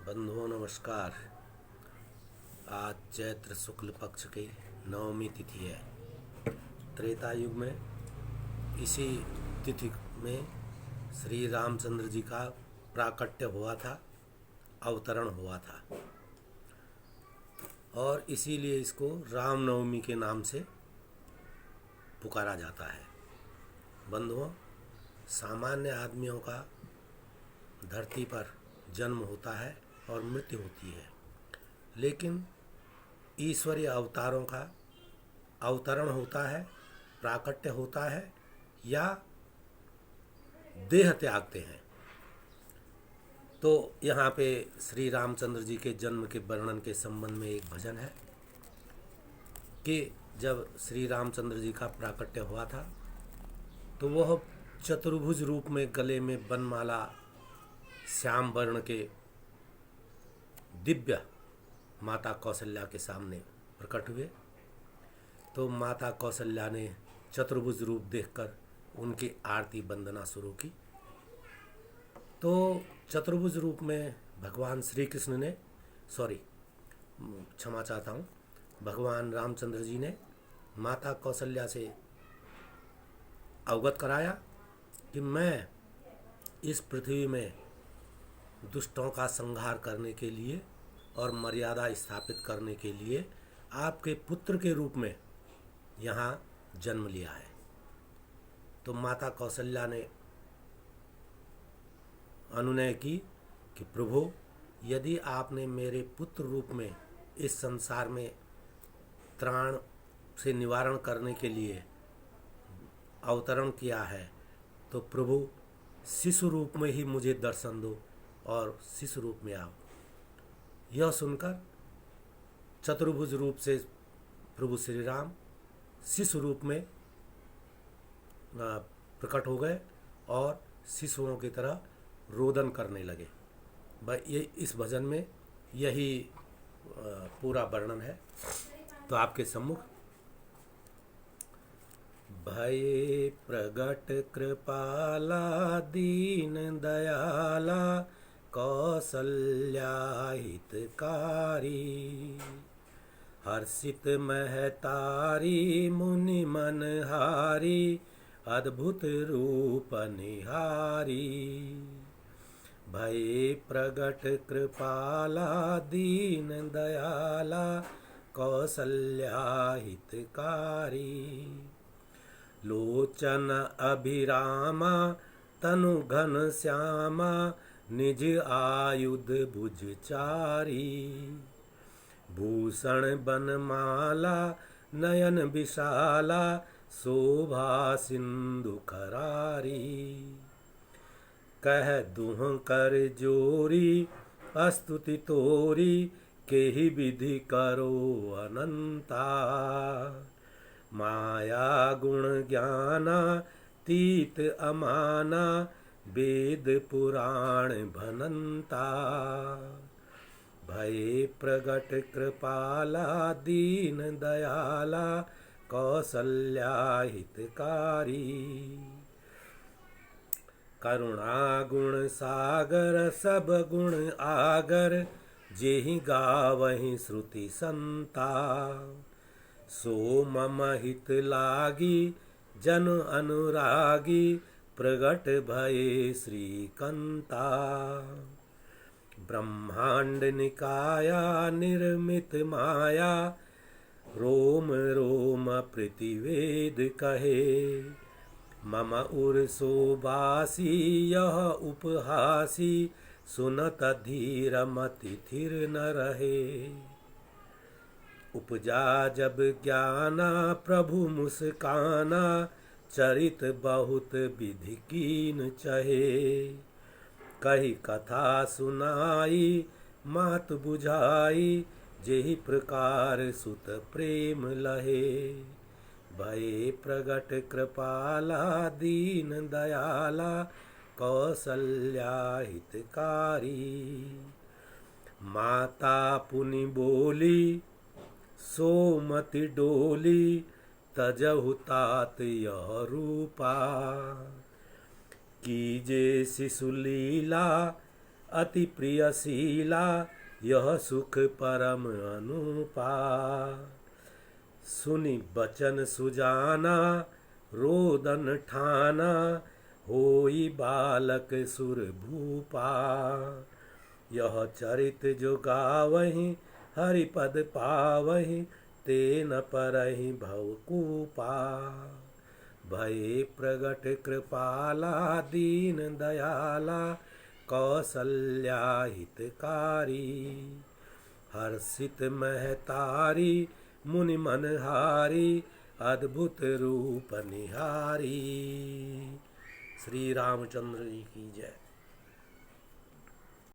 बंधुओं नमस्कार। आज चैत्र शुक्ल पक्ष की नवमी तिथि है। त्रेता युग में इसी तिथि में श्री रामचंद्र जी का प्राकट्य हुआ था, अवतरण हुआ था और इसीलिए इसको रामनवमी के नाम से पुकारा जाता है। बंधुओं, सामान्य आदमियों का धरती पर जन्म होता है और मृत्यु होती है, लेकिन ईश्वरीय अवतारों का अवतरण होता है, प्राकट्य होता है या देह त्यागते हैं। तो यहाँ पे श्री रामचंद्र जी के जन्म के वर्णन के संबंध में एक भजन है कि जब श्री रामचंद्र जी का प्राकट्य हुआ था तो वह चतुर्भुज रूप में गले में वनमाला श्याम वर्ण के दिव्य माता कौशल्या के सामने प्रकट हुए। तो माता कौशल्या ने चतुर्भुज रूप देखकर उनकी आरती वंदना शुरू की। तो चतुर्भुज रूप में भगवान श्री कृष्ण ने क्षमा चाहता हूँ, भगवान रामचंद्र जी ने माता कौशल्या से अवगत कराया कि मैं इस पृथ्वी में दुष्टों का संहार करने के लिए और मर्यादा स्थापित करने के लिए आपके पुत्र के रूप में यहाँ जन्म लिया है। तो माता कौशल्या ने अनुनय की कि प्रभु, यदि आपने मेरे पुत्र रूप में इस संसार में त्राण से निवारण करने के लिए अवतरण किया है तो प्रभु शिशु रूप में ही मुझे दर्शन दो और शिशु रूप में आओ। यह सुनकर चतुर्भुज रूप से प्रभु श्री राम शिशु रूप में प्रकट हो गए और शिशुओं की तरह रोदन करने लगे। ये इस भजन में यही पूरा वर्णन है। तो आपके सम्मुख भये प्रगट कृपाला दीन दयाला कौसल्या हितकारी हर्षित महतारी मुनि मनहारी अद्भुत रूप निहारी। भये प्रगट कृपाला दीन दयाला कौसल्या हितकारी लोचन अभिरामा तनु घन श्यामा निज आयुध भुजचारी भूषण बनमाला नयन विशाला शोभा सिंधु करारी कह दुह कर जोरी स्तुति तोरी केहि विधि करो अनंता माया गुण ज्ञाना तीत अमाना वेद पुराण भनंता भये प्रगट कृपाला दीन दयाला कौसल्या हितकारी करुणा गुण सागर सब गुण आगर जेहि गावहि श्रुति संता सो मम हित लागी जन अनुरागी प्रगट भये श्रीकंता ब्रह्मांड निकाया निर्मित माया रोम रोम प्रतिवेद कहे मम उर शोभासी यह उपहासी सुनत धीर मति थिर न रहे उपजा जब ज्ञाना प्रभु मुस्काना चरित बहुत विधि कीन चहे कही कथा सुनाई मात बुझाई जेहि प्रकार सुत प्रेम लहे भये प्रगट कृपाला दीन दयाला कौसल्या हितकारी माता पुनि बोली सोमति डोली तजहु तात यह रूपा कीजे शिशु लीला अति प्रियशीला यह सुख परम अनुपा। सुनि बचन सुजाना रोदन ठाना होई बालक सुर भूपा। यह चरित जो गावहि हरिपद पावहि ते न परहि भवकूपा। भये प्रगट कृपाला दीन दयाला कौसल्या हितकारी। हर्षित महतारी मुनि मनहारी अद्भुत रूप निहारी। श्री रामचंद्र जी की जय।